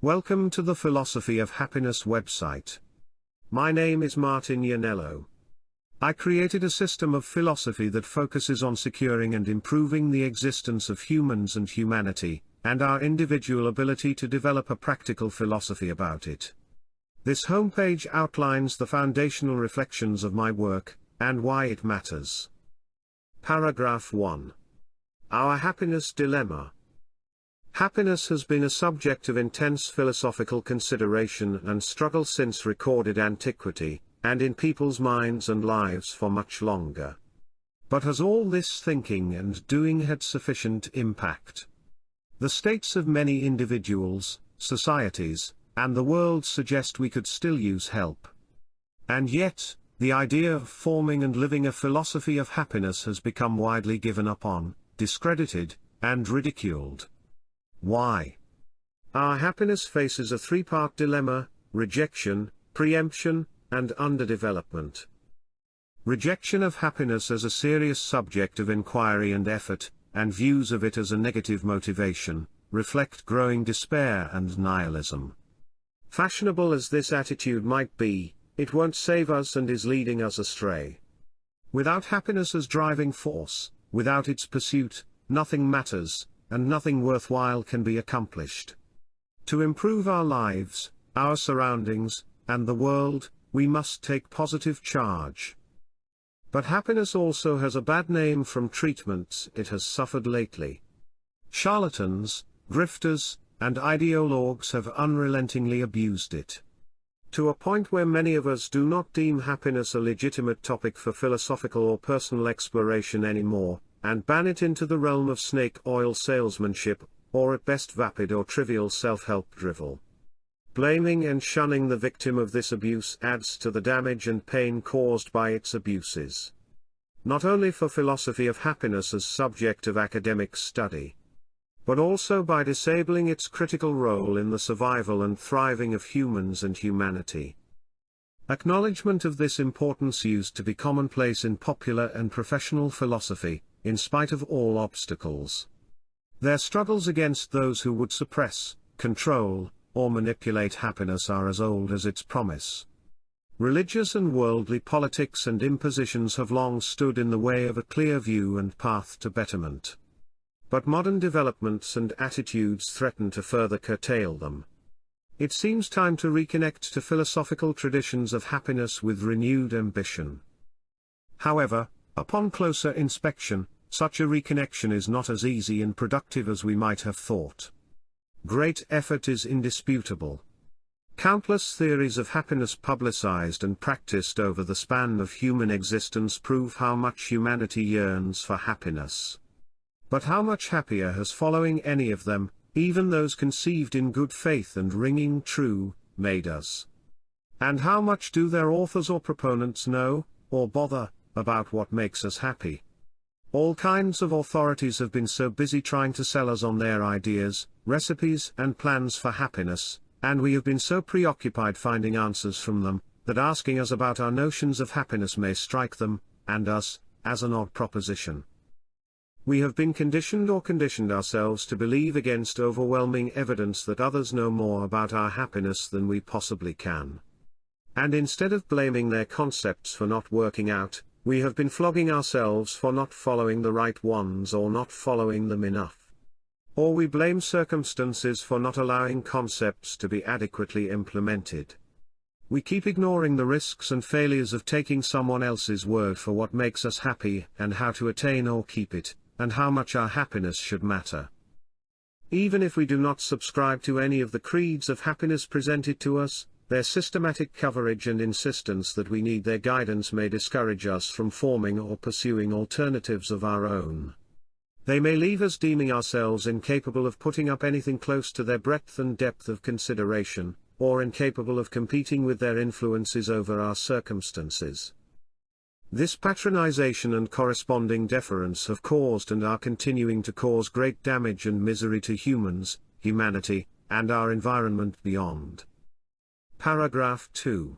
Welcome to the Philosophy of Happiness website. My name is Martin Yanello. I created a system of philosophy that focuses on securing and improving the existence of humans and humanity, and our individual ability to develop a practical philosophy about it. This homepage outlines the foundational reflections of my work, and why it matters. Paragraph 1. Our happiness dilemma. Happiness has been a subject of intense philosophical consideration and struggle since recorded antiquity, and in people's minds and lives for much longer. But has all this thinking and doing had sufficient impact? The states of many individuals, societies, and the world suggest we could still use help. And yet, the idea of forming and living a philosophy of happiness has become widely given up on, discredited, and ridiculed. Why? Our happiness faces a three-part dilemma: rejection, preemption, and underdevelopment. Rejection of happiness as a serious subject of inquiry and effort, and views of it as a negative motivation, reflect growing despair and nihilism. Fashionable as this attitude might be, it won't save us and is leading us astray. Without happiness as driving force, without its pursuit, nothing matters, and nothing worthwhile can be accomplished. To improve our lives, our surroundings, and the world, we must take positive charge. But happiness also has a bad name from treatments it has suffered lately. Charlatans, grifters, and ideologues have unrelentingly abused it. To a point where many of us do not deem happiness a legitimate topic for philosophical or personal exploration anymore, and ban it into the realm of snake oil salesmanship, or at best vapid or trivial self-help drivel. Blaming and shunning the victim of this abuse adds to the damage and pain caused by its abuses. Not only for philosophy of happiness as subject of academic study, but also by disabling its critical role in the survival and thriving of humans and humanity. Acknowledgement of this importance used to be commonplace in popular and professional philosophy, in spite of all obstacles. Their struggles against those who would suppress, control, or manipulate happiness are as old as its promise. Religious and worldly politics and impositions have long stood in the way of a clear view and path to betterment. But modern developments and attitudes threaten to further curtail them. It seems time to reconnect to philosophical traditions of happiness with renewed ambition. However, upon closer inspection, such a reconnection is not as easy and productive as we might have thought. Great effort is indisputable. Countless theories of happiness publicized and practiced over the span of human existence prove how much humanity yearns for happiness. But how much happier has following any of them, even those conceived in good faith and ringing true, made us? And how much do their authors or proponents know, or bother, about what makes us happy? All kinds of authorities have been so busy trying to sell us on their ideas, recipes and plans for happiness, and we have been so preoccupied finding answers from them, that asking us about our notions of happiness may strike them, and us, as an odd proposition. We have been conditioned ourselves to believe against overwhelming evidence that others know more about our happiness than we possibly can. And instead of blaming their concepts for not working out, we have been flogging ourselves for not following the right ones or not following them enough. Or we blame circumstances for not allowing concepts to be adequately implemented. We keep ignoring the risks and failures of taking someone else's word for what makes us happy and how to attain or keep it, and how much our happiness should matter. Even if we do not subscribe to any of the creeds of happiness presented to us, their systematic coverage and insistence that we need their guidance may discourage us from forming or pursuing alternatives of our own. They may leave us deeming ourselves incapable of putting up anything close to their breadth and depth of consideration, or incapable of competing with their influences over our circumstances. This patronization and corresponding deference have caused and are continuing to cause great damage and misery to humans, humanity, and our environment beyond. Paragraph 2.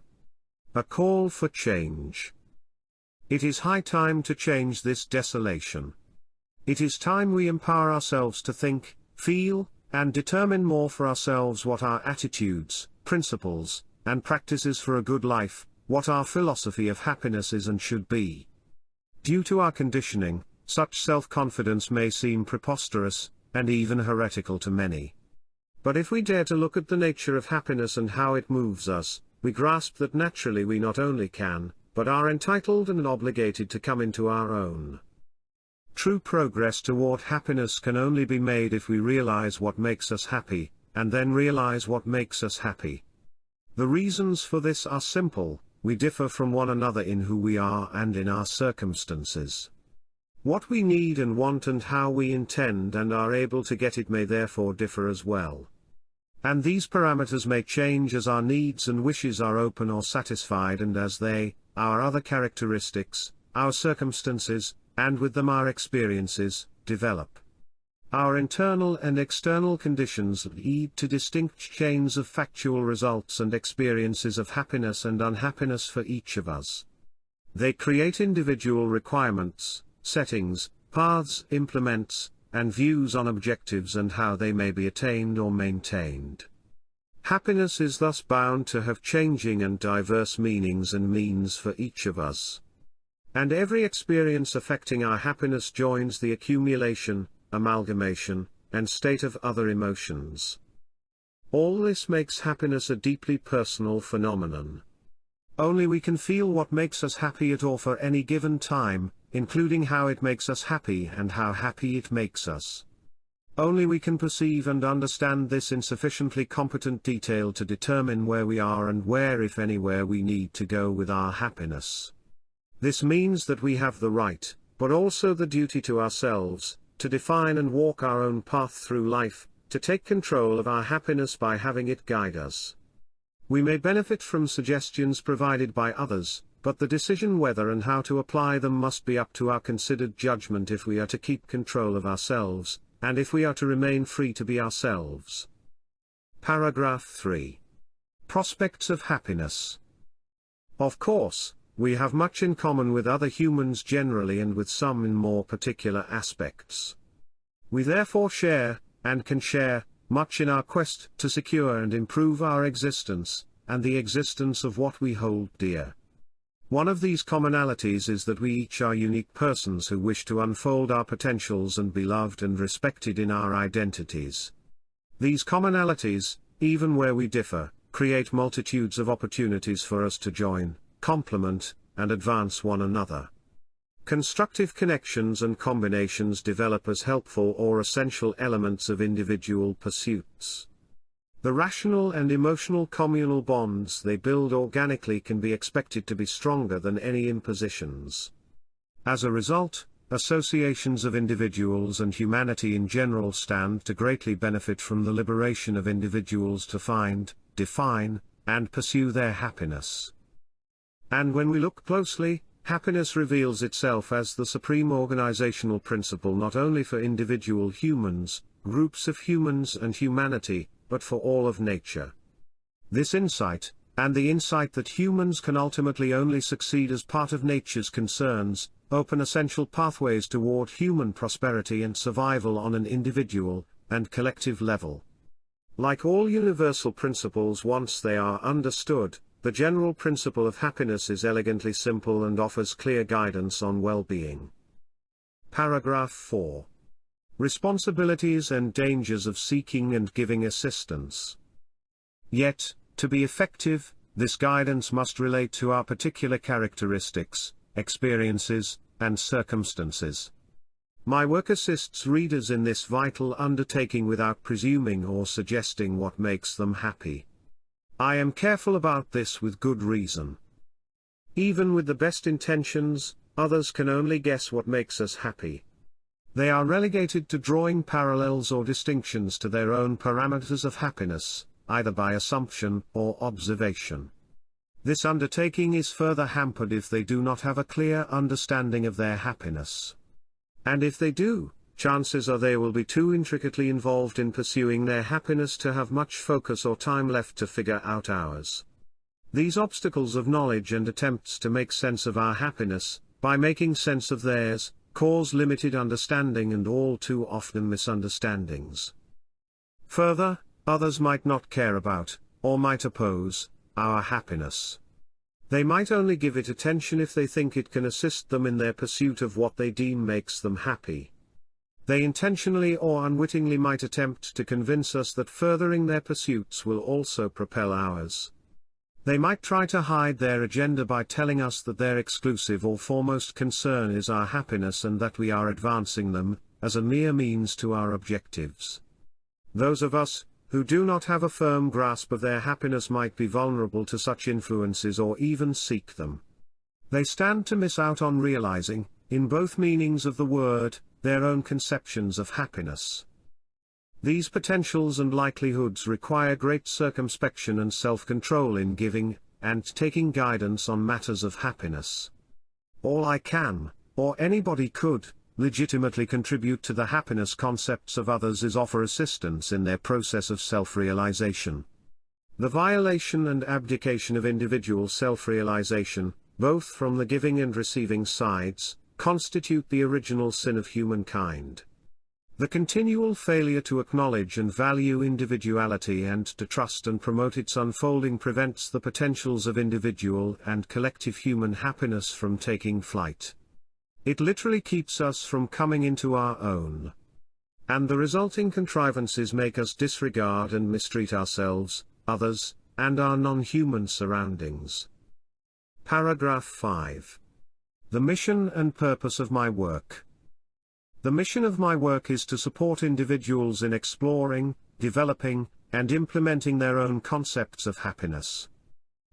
A call for change. It is high time to change this desolation. It is time we empower ourselves to think, feel, and determine more for ourselves what our attitudes, principles, and practices for a good life, what our philosophy of happiness is and should be. Due to our conditioning, such self-confidence may seem preposterous, and even heretical to many. But if we dare to look at the nature of happiness and how it moves us, we grasp that naturally we not only can, but are entitled and obligated to come into our own. True progress toward happiness can only be made if we realize what makes us happy, and then realize what makes us happy. The reasons for this are simple: we differ from one another in who we are and in our circumstances. What we need and want and how we intend and are able to get it may therefore differ as well. And these parameters may change as our needs and wishes are open or satisfied, and as they, our other characteristics, our circumstances, and with them our experiences, develop. Our internal and external conditions lead to distinct chains of factual results and experiences of happiness and unhappiness for each of us. They create individual requirements, settings, paths, implements, and views on objectives and how they may be attained or maintained. Happiness is thus bound to have changing and diverse meanings and means for each of us. And every experience affecting our happiness joins the accumulation, amalgamation, and state of other emotions. All this makes happiness a deeply personal phenomenon. Only we can feel what makes us happy at or for any given time, including how it makes us happy and how happy it makes us. Only we can perceive and understand this in sufficiently competent detail to determine where we are and where, if anywhere, we need to go with our happiness. This means that we have the right, but also the duty to ourselves, to define and walk our own path through life, to take control of our happiness by having it guide us. We may benefit from suggestions provided by others, but the decision whether and how to apply them must be up to our considered judgment if we are to keep control of ourselves, and if we are to remain free to be ourselves. Paragraph 3. Prospects of happiness. Of course, we have much in common with other humans generally and with some in more particular aspects. We therefore share, and can share, much in our quest to secure and improve our existence, and the existence of what we hold dear. One of these commonalities is that we each are unique persons who wish to unfold our potentials and be loved and respected in our identities. These commonalities, even where we differ, create multitudes of opportunities for us to join, complement, and advance one another. Constructive connections and combinations develop as helpful or essential elements of individual pursuits. The rational and emotional communal bonds they build organically can be expected to be stronger than any impositions. As a result, associations of individuals and humanity in general stand to greatly benefit from the liberation of individuals to find, define, and pursue their happiness. And when we look closely, happiness reveals itself as the supreme organizational principle not only for individual humans, groups of humans and humanity, but for all of nature. This insight, and the insight that humans can ultimately only succeed as part of nature's concerns, open essential pathways toward human prosperity and survival on an individual and collective level. Like all universal principles, once they are understood, the general principle of happiness is elegantly simple and offers clear guidance on well-being. Paragraph 4. Responsibilities and dangers of seeking and giving assistance. Yet, to be effective, this guidance must relate to our particular characteristics, experiences, and circumstances. My work assists readers in this vital undertaking without presuming or suggesting what makes them happy. I am careful about this with good reason. Even with the best intentions, others can only guess what makes us happy. They are relegated to drawing parallels or distinctions to their own parameters of happiness, either by assumption or observation. This undertaking is further hampered if they do not have a clear understanding of their happiness. And if they do, chances are they will be too intricately involved in pursuing their happiness to have much focus or time left to figure out ours. These obstacles of knowledge and attempts to make sense of our happiness, by making sense of theirs, cause limited understanding and all too often misunderstandings. Further, others might not care about, or might oppose, our happiness. They might only give it attention if they think it can assist them in their pursuit of what they deem makes them happy. They intentionally or unwittingly might attempt to convince us that furthering their pursuits will also propel ours. They might try to hide their agenda by telling us that their exclusive or foremost concern is our happiness and that we are advancing them, as a mere means to our objectives. Those of us who do not have a firm grasp of their happiness might be vulnerable to such influences or even seek them. They stand to miss out on realizing, in both meanings of the word, their own conceptions of happiness. These potentials and likelihoods require great circumspection and self-control in giving and taking guidance on matters of happiness. All I can, or anybody could, legitimately contribute to the happiness concepts of others is offer assistance in their process of self-realization. The violation and abdication of individual self-realization, both from the giving and receiving sides, constitute the original sin of humankind. The continual failure to acknowledge and value individuality and to trust and promote its unfolding prevents the potentials of individual and collective human happiness from taking flight. It literally keeps us from coming into our own. And the resulting contrivances make us disregard and mistreat ourselves, others, and our non-human surroundings. Paragraph 5. The mission and purpose of my work. The mission of my work is to support individuals in exploring, developing, and implementing their own concepts of happiness.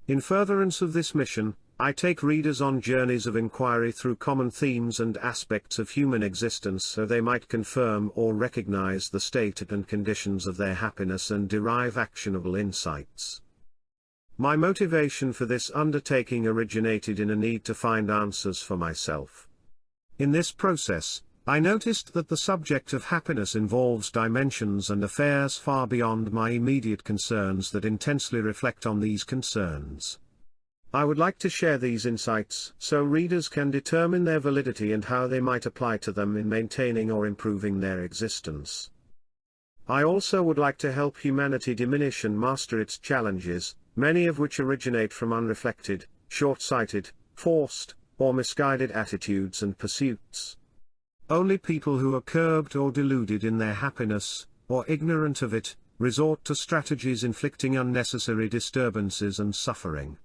In furtherance of this mission, I take readers on journeys of inquiry through common themes and aspects of human existence so they might confirm or recognize the state and conditions of their happiness and derive actionable insights. My motivation for this undertaking originated in a need to find answers for myself. In this process, I noticed that the subject of happiness involves dimensions and affairs far beyond my immediate concerns that intensely reflect on these concerns. I would like to share these insights so readers can determine their validity and how they might apply to them in maintaining or improving their existence. I also would like to help humanity diminish and master its challenges, many of which originate from unreflected, short-sighted, forced, or misguided attitudes and pursuits. Only people who are curbed or deluded in their happiness, or ignorant of it, resort to strategies inflicting unnecessary disturbances and suffering.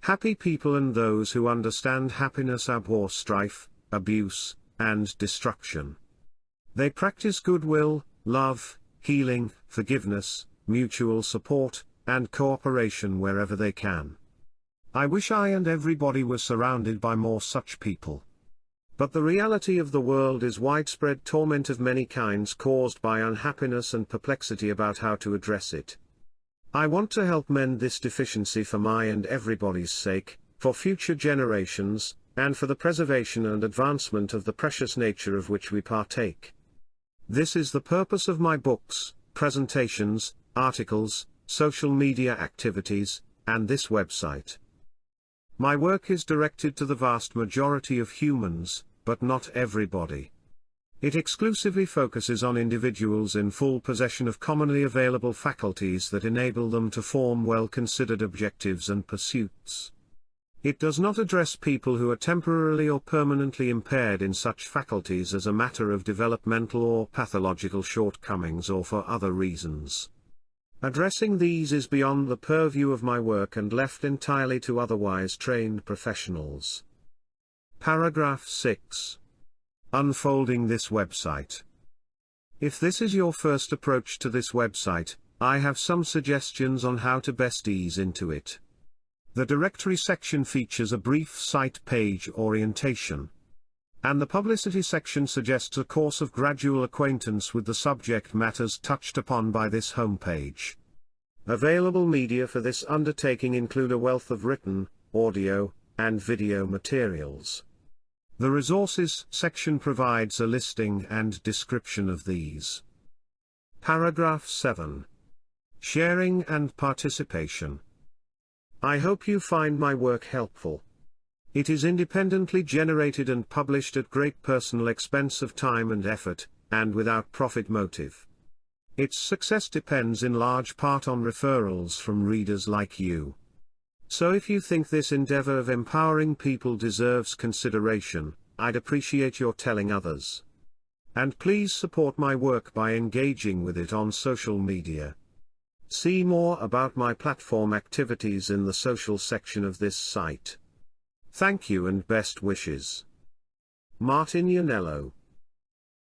Happy people and those who understand happiness abhor strife, abuse, and destruction. They practice goodwill, love, healing, forgiveness, mutual support, and cooperation wherever they can. I wish I and everybody were surrounded by more such people. But the reality of the world is widespread torment of many kinds caused by unhappiness and perplexity about how to address it. I want to help mend this deficiency for my and everybody's sake, for future generations, and for the preservation and advancement of the precious nature of which we partake. This is the purpose of my books, presentations, articles, social media activities, and this website. My work is directed to the vast majority of humans, but not everybody. It exclusively focuses on individuals in full possession of commonly available faculties that enable them to form well-considered objectives and pursuits. It does not address people who are temporarily or permanently impaired in such faculties as a matter of developmental or pathological shortcomings or for other reasons. Addressing these is beyond the purview of my work and left entirely to otherwise trained professionals. Paragraph 6. Unfolding this website. If this is your first approach to this website, I have some suggestions on how to best ease into it. The directory section features a brief site page orientation. And the publicity section suggests a course of gradual acquaintance with the subject matters touched upon by this homepage. Available media for this undertaking include a wealth of written, audio, and video materials. The resources section provides a listing and description of these. Paragraph 7. Sharing and participation. I hope you find my work helpful. It is independently generated and published at great personal expense of time and effort, and without profit motive. Its success depends in large part on referrals from readers like you. So if you think this endeavor of empowering people deserves consideration, I'd appreciate your telling others. And please support my work by engaging with it on social media. See more about my platform activities in the social section of this site. Thank you and best wishes. Martin Yanello.